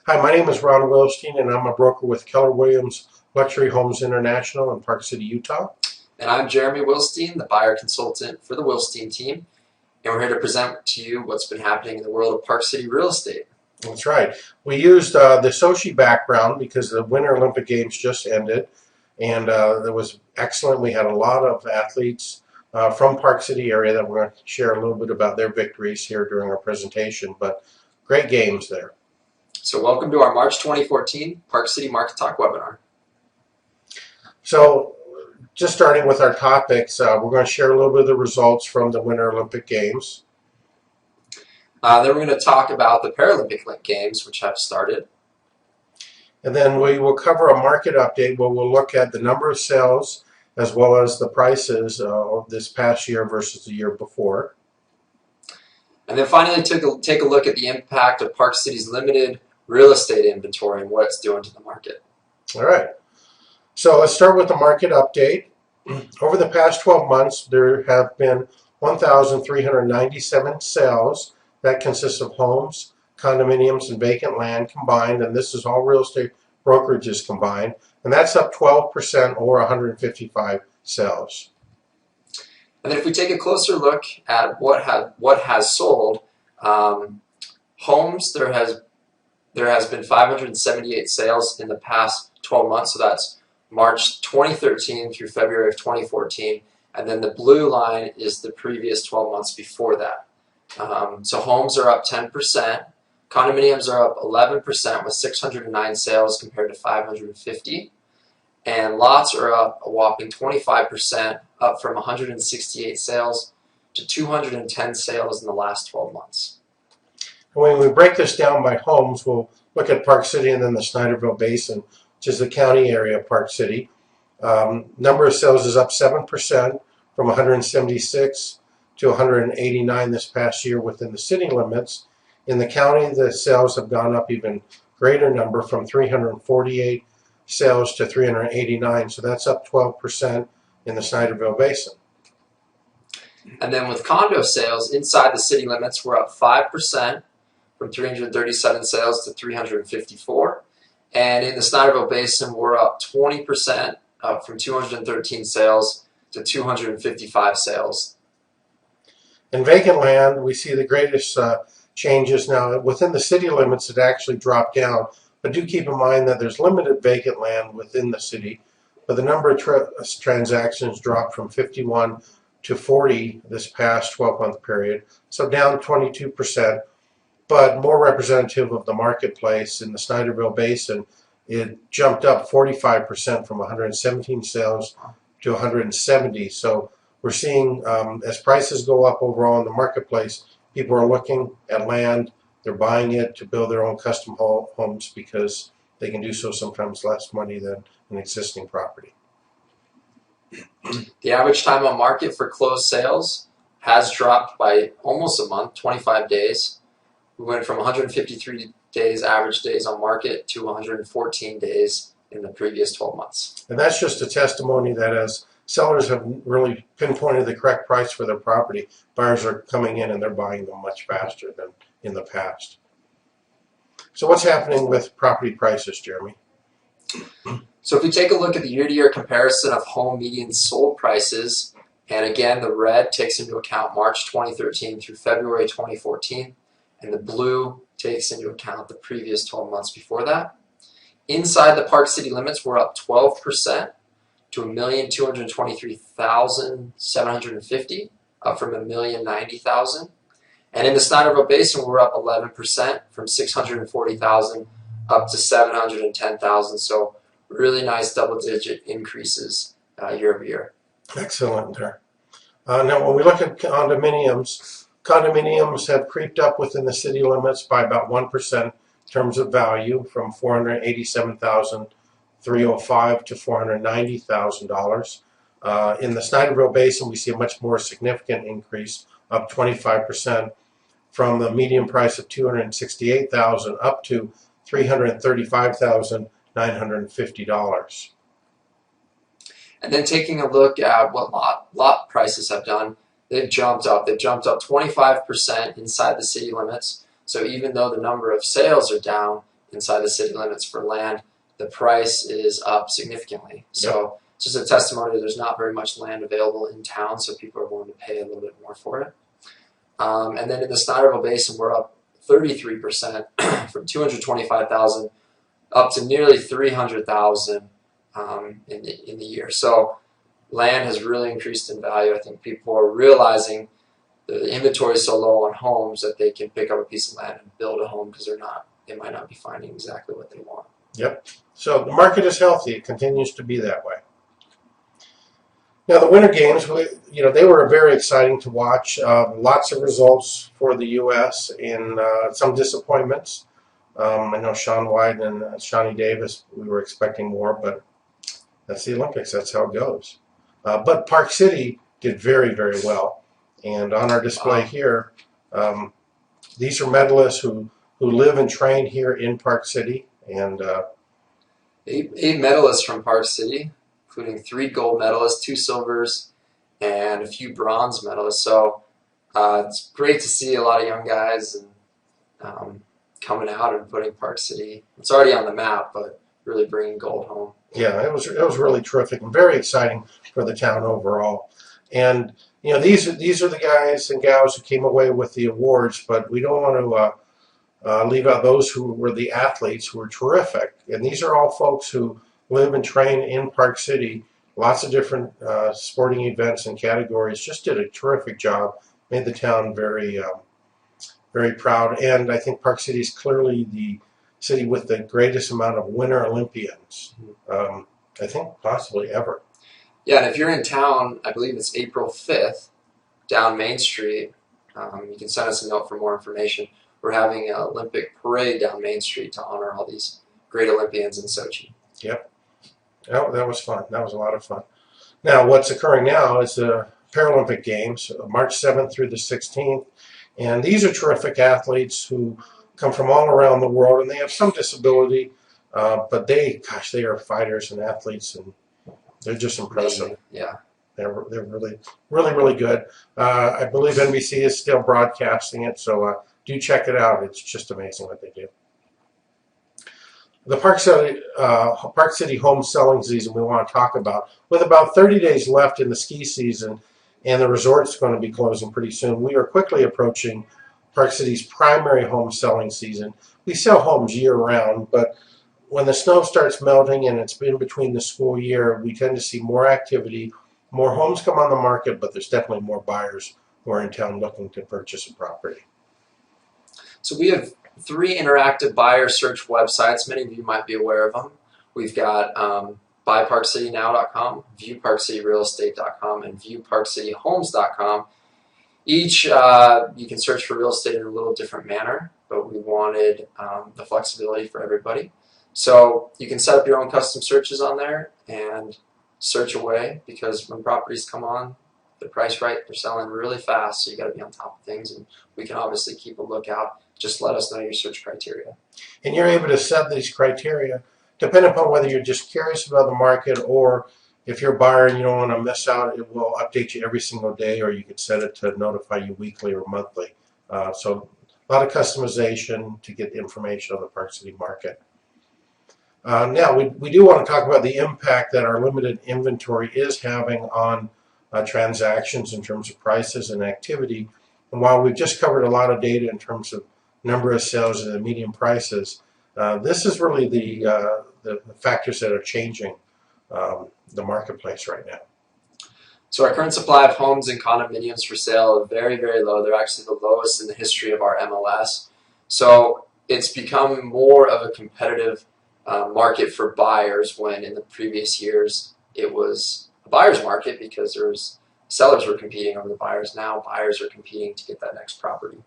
Hi, my name is Ron Wilstein, and I'm a broker with Keller Williams Luxury Homes International in Park City, Utah. And I'm Jeremy Wilstein, the buyer consultant for the Wilstein team, and we're here to present to you what's been happening in the world of Park City real estate. That's right. We used the Sochi background because the Winter Olympic Games just ended, and it was excellent. We had a lot of athletes from Park City area that we're going to share a little bit about their victories here during our presentation, but great games there. So welcome to our March 2014 Park City Market Talk webinar. So just starting with our topics, we're going to share a little bit of the results from the Winter Olympic Games. Then we're going to talk about the Paralympic Games, which have started. And then we will cover a market update where we'll look at the number of sales as well as the prices of this past year versus the year before. And then finally take a look at the impact of Park City's limited real estate inventory and what it's doing to the market. All right. So let's start with the market update. Over the past 12 months, there have been 1,397 sales that consist of homes, condominiums, and vacant land combined, and this is all real estate brokerages combined, and that's up 12% or 155 sales. And then if we take a closer look at what has sold, homes, there has been 578 sales in the past 12 months, so that's March 2013 through February of 2014, and then the blue line is the previous 12 months before that. So homes are up 10%, condominiums are up 11% with 609 sales compared to 550, and lots are up a whopping 25%, up from 168 sales to 210 sales in the last 12 months. When we break this down by homes, we'll look at Park City and then the Snyderville Basin, which is the county area of Park City. Number of sales is up 7% from 176 to 189 this past year within the city limits. In the county, the sales have gone up even greater number from 348 sales to 389, so that's up 12% in the Snyderville Basin. And then with condo sales inside the city limits, we're up 5% from 337 sales to 354. And in the Snyderville Basin, we're up 20%, up from 213 sales to 255 sales. In vacant land, we see the greatest changes now. Within the city limits, it actually dropped down, but do keep in mind that there's limited vacant land within the city. But the number of transactions dropped from 51 to 40 this past 12-month period, so down 22%. But more representative of the marketplace in the Snyderville Basin, it jumped up 45% from 117 sales to 170. So we're seeing as prices go up overall in the marketplace, people are looking at land, they're buying it to build their own custom homes because they can do so sometimes less money than an existing property. The average time on market for closed sales has dropped by almost a month, 25 days. We went from 153 days average days on market to 114 days in the previous 12 months. And that's just a testimony that as sellers have really pinpointed the correct price for their property, buyers are coming in and they're buying them much faster than in the past. So what's happening with property prices, Jeremy? So if we take a look at the year-to-year comparison of home median sold prices, and again the red takes into account March 2013 through February 2014, and the blue takes into account the previous 12 months before that. Inside the Park City limits, we're up 12% to 1,223,750, up from 1,090,000. And in the Snyderville Basin, we're up 11% from 640,000 up to 710,000. So really nice double-digit increases year over year. Excellent there. Now, when we look at condominiums have creeped up within the city limits by about 1% in terms of value, from $487,305 to $490,000. In the Snyderville Basin, we see a much more significant increase, up 25%, from the median price of $268,000 up to $335,950. And then taking a look at what lot prices have done, they've jumped up. They've jumped up 25% inside the city limits. So even though the number of sales are down, inside the city limits for land, the price is up significantly. So it's just a testimony that there's not very much land available in town, so people are willing to pay a little bit more for it. And then in the Snyderville Basin, we're up 33% from 225,000 up to nearly 300,000 in the year. So land has really increased in value. I think people are realizing the inventory is so low on homes that they can pick up a piece of land and build a home because they might not be finding exactly what they want. Yep. So the market is healthy. It continues to be that way. Now the Winter Games, they were very exciting to watch. Lots of results for the U.S. and some disappointments. I know Shaun White and Shawnee Davis, we were expecting more, but that's the Olympics. That's how it goes. But Park City did very, very well. And on our display here, these are medalists who live and train here in Park City. And eight medalists from Park City, including 3 gold medalists, 2 silvers, and a few bronze medalists. So it's great to see a lot of young guys and coming out and putting Park City. It's already on the map, but really bringing gold home. Yeah, it was really terrific and very exciting for the town overall. And these are the guys and gals who came away with the awards, but we don't want to leave out those who were the athletes who were terrific. And these are all folks who live and train in Park City. Lots of different sporting events and categories. Just did a terrific job. Made the town very very proud. And I think Park City is clearly the city with the greatest amount of Winter Olympians. I think possibly ever. Yeah, and if you're in town, I believe it's April 5th, down Main Street. You can send us a note for more information. We're having an Olympic parade down Main Street to honor all these great Olympians in Sochi. Yep. That was fun. That was a lot of fun. Now, what's occurring now is the Paralympic Games, March 7th through the 16th. And these are terrific athletes who come from all around the world, and they have some disability, but they are fighters and athletes, and they're just impressive. Yeah. They're really, really, really good. I believe NBC is still broadcasting it, so do check it out. It's just amazing what they do. The Park City home selling season we want to talk about. With about 30 days left in the ski season and the resort's going to be closing pretty soon, we are quickly approaching Park City's primary home selling season. We sell homes year-round, but when the snow starts melting and it's in between the school year, we tend to see more activity, more homes come on the market, but there's definitely more buyers who are in town looking to purchase a property. So we have 3 interactive buyer search websites. Many of you might be aware of them. We've got BuyParkCityNow.com, ViewParkCityRealEstate.com, and ViewParkCityHomes.com. Each, you can search for real estate in a little different manner, but we wanted the flexibility for everybody. So you can set up your own custom searches on there and search away, because when properties come on, the price right, they're selling really fast, so you got to be on top of things, and we can obviously keep a lookout. Just let us know your search criteria. And you're able to set these criteria depending upon whether you're just curious about the market, or if you're a buyer and you don't want to miss out, it will update you every single day, or you could set it to notify you weekly or monthly. So a lot of customization to get information on the Park City market. Now, we do want to talk about the impact that our limited inventory is having on transactions in terms of prices and activity. And while we've just covered a lot of data in terms of number of sales and the median prices, this is really the factors that are changing the marketplace right now. So our current supply of homes and condominiums for sale are very, very low. They're actually the lowest in the history of our MLS. So it's become more of a competitive market for buyers, when in the previous years it was a buyer's market because sellers were competing over the buyers. Now buyers are competing to get that next property.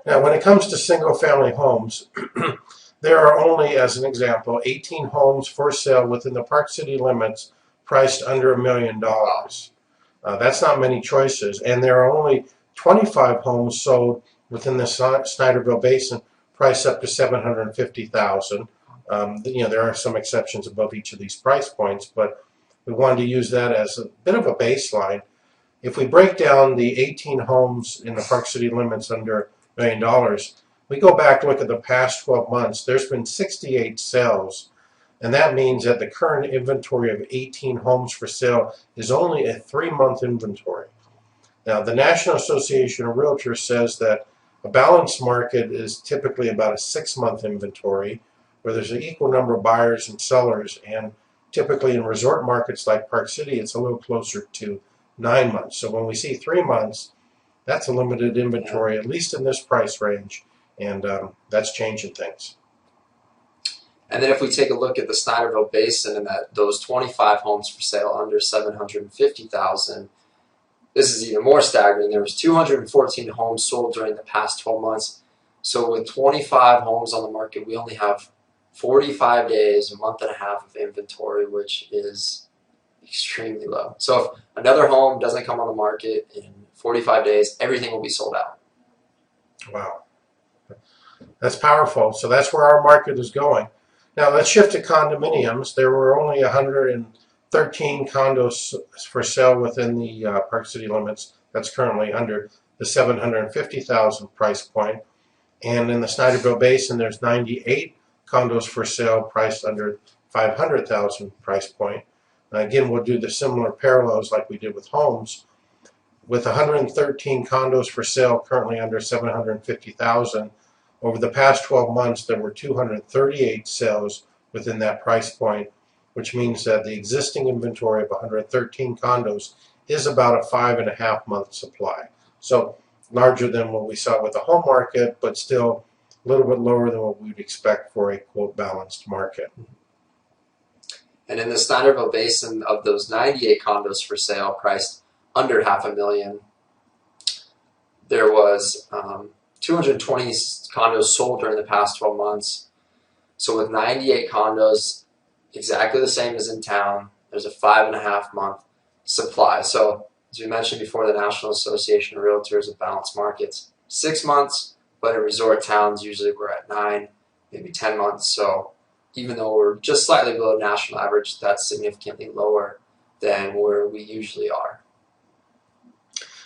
Now, when it comes to single-family homes, there are only, as an example, 18 homes for sale within the Park City limits priced under $1 million. That's not many choices, and there are only 25 homes sold within the Snyderville Basin priced up to $750,000. There are some exceptions above each of these price points, but we wanted to use that as a bit of a baseline. If we break down the 18 homes in the Park City limits under $1 million, we go back and look at the past 12 months, there's been 68 sales, and that means that the current inventory of 18 homes for sale is only a 3-month inventory. Now, the National Association of Realtors says that a balanced market is typically about a 6-month inventory, where there's an equal number of buyers and sellers, and typically in resort markets like Park City, it's a little closer to 9 months. So when we see 3 months, that's a limited inventory, at least in this price range, and that's changing things. And then if we take a look at the Snyderville Basin and those 25 homes for sale under $750,000, this is even more staggering. There was 214 homes sold during the past 12 months. So with 25 homes on the market, we only have 45 days, a month and a half of inventory, which is extremely low. So if another home doesn't come on the market in 45 days, everything will be sold out. Wow. That's powerful. So that's where our market is going. Now let's shift to condominiums. There were only 113 condos for sale within the Park City limits. That's currently under the $750,000 price point. And in the Snyderville Basin, there's 98 condos for sale priced under $500,000 price point. Again, we'll do the similar parallels like we did with homes. With 113 condos for sale currently under $750,000, over the past 12 months, there were 238 sales within that price point, which means that the existing inventory of 113 condos is about a 5.5-month supply. So larger than what we saw with the home market, but still a little bit lower than what we'd expect for a, quote, balanced market. And in the Snyderville Basin, of those 98 condos for sale priced under $500,000, there was 220 condos sold during the past 12 months. So with 98 condos, exactly the same as in town, there's a 5.5-month supply. So as we mentioned before, the National Association of Realtors of Balanced Markets, 6 months, but in resort towns, usually we're at 9, maybe 10 months. So even though we're just slightly below national average, that's significantly lower than where we usually are.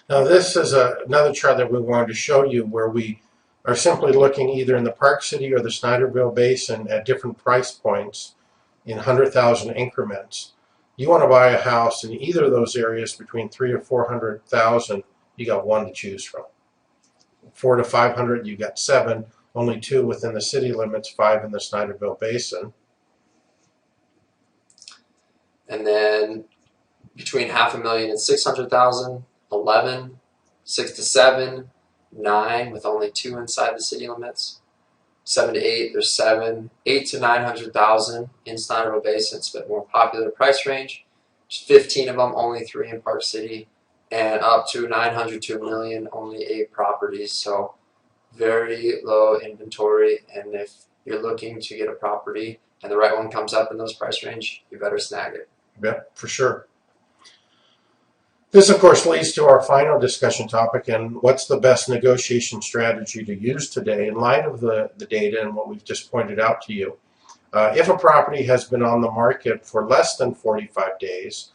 Now this is another chart that we wanted to show you where we are simply looking either in the Park City or the Snyderville Basin at different price points in 100,000 increments. You want to buy a house in either of those areas between 300,000 to 400,000, you got 1 to choose from. 400 to 500, you got 7, only 2 within the city limits, 5 in the Snyderville Basin. And then between $500,000 and 600,000, 11, 6 to 7, 9 with only 2 inside the city limits. 7 to 8, there's 7. 8 to 900,000 in Snyderville Basin, it's a bit more popular price range. Just 15 of them, only 3 in Park City, and up to 900 to 1 million, only 8 properties. So very low inventory, and if you're looking to get a property and the right one comes up in those price range, you better snag it. Yeah, for sure. This, of course, leads to our final discussion topic, and what's the best negotiation strategy to use today in light of the data and what we've just pointed out to you. If a property has been on the market for less than 45 days,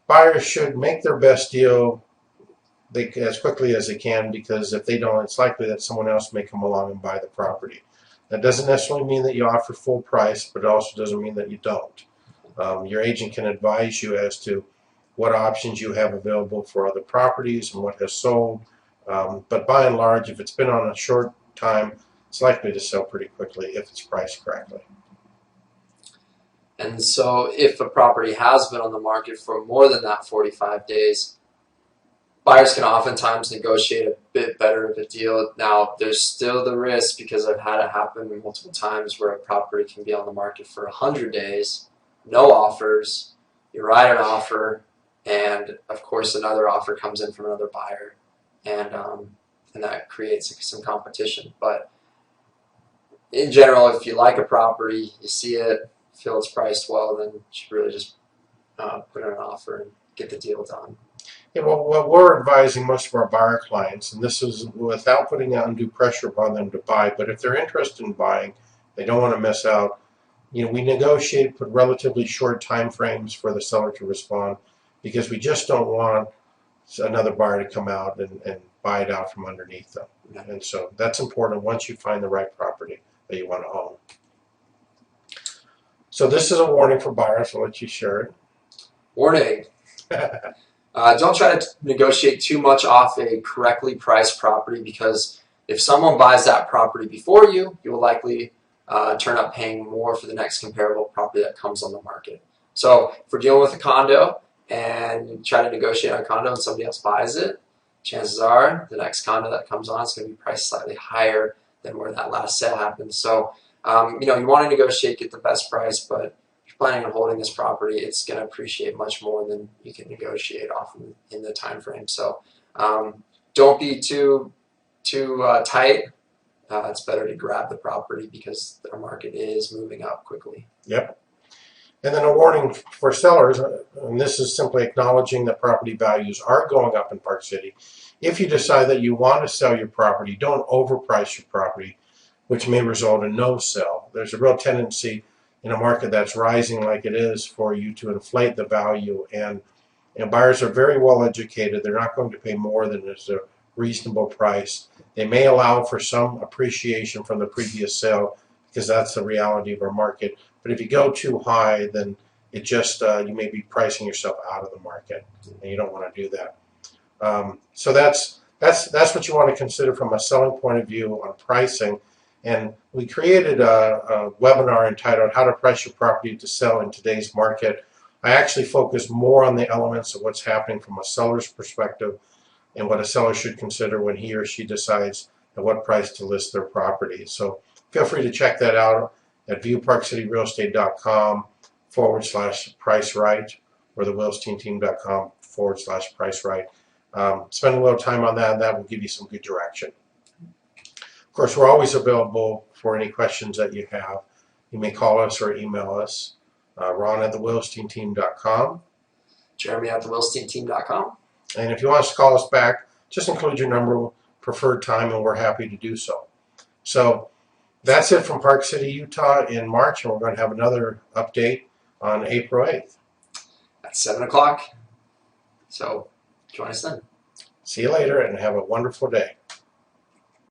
buyers should make their best deal as quickly as they can, because if they don't, it's likely that someone else may come along and buy the property. That doesn't necessarily mean that you offer full price, but it also doesn't mean that you don't. Your agent can advise you as to what options you have available for other properties and what has sold. But by and large, if it's been on a short time, it's likely to sell pretty quickly if it's priced correctly. And so if a property has been on the market for more than that 45 days, buyers can oftentimes negotiate a bit better of a deal. Now, there's still the risk, because I've had it happen multiple times, where a property can be on the market for 100 days, no offers, you write an offer, and of course another offer comes in from another buyer, and that creates some competition. But in general, if you like a property, you see it, feel it's priced well, then you should really just put in an offer and get the deal done. Yeah, well, what we're advising most of our buyer clients, and this is without putting undue pressure upon them to buy, but if they're interested in buying, they don't want to miss out. We negotiate with relatively short time frames for the seller to respond, because we just don't want another buyer to come out and buy it out from underneath them. Yeah. And so that's important once you find the right property that you want to own. So this is a warning for buyers. I'll let you share it. Warning. Don't try to negotiate too much off a correctly priced property, because if someone buys that property before you, you will likely turn up paying more for the next comparable property that comes on the market. So if we're dealing with a condo and you try to negotiate on a condo and somebody else buys it, chances are the next condo that comes on is going to be priced slightly higher than where that last sale happened. So you want to negotiate, get the best price, but if you're planning on holding this property, it's going to appreciate much more than you can negotiate off in the time frame. So don't be too tight. It's better to grab the property because the market is moving up quickly. Yep. And then a warning for sellers, and this is simply acknowledging that property values are going up in Park City. If you decide that you want to sell your property, don't overprice your property, which may result in no sale. There's a real tendency in a market that's rising like it is for you to inflate the value, and buyers are very well educated. They're not going to pay more than is a reasonable price. They may allow for some appreciation from the previous sale because that's the reality of our market. But if you go too high, then it just you may be pricing yourself out of the market, and you don't want to do that. So that's what you want to consider from a selling point of view on pricing. And we created a webinar entitled "How to Price Your Property to Sell in Today's Market." I actually focus more on the elements of what's happening from a seller's perspective and what a seller should consider when he or she decides at what price to list their property. So feel free to check that out at viewparkcityrealestate.com/price right or thewillsteenteam.com/price right. Spend a little time on that, and that will give you some good direction. Of course, we're always available for any questions that you have. You may call us or email us. Ron at thewillsteenteam.com. Jeremy at thewillsteenteam.com. And if you want us to call us back, just include your number, preferred time, and we're happy to do so. So that's it from Park City, Utah in March, and we're going to have another update on April 8th. At 7 o'clock. So join us then. See you later, and have a wonderful day.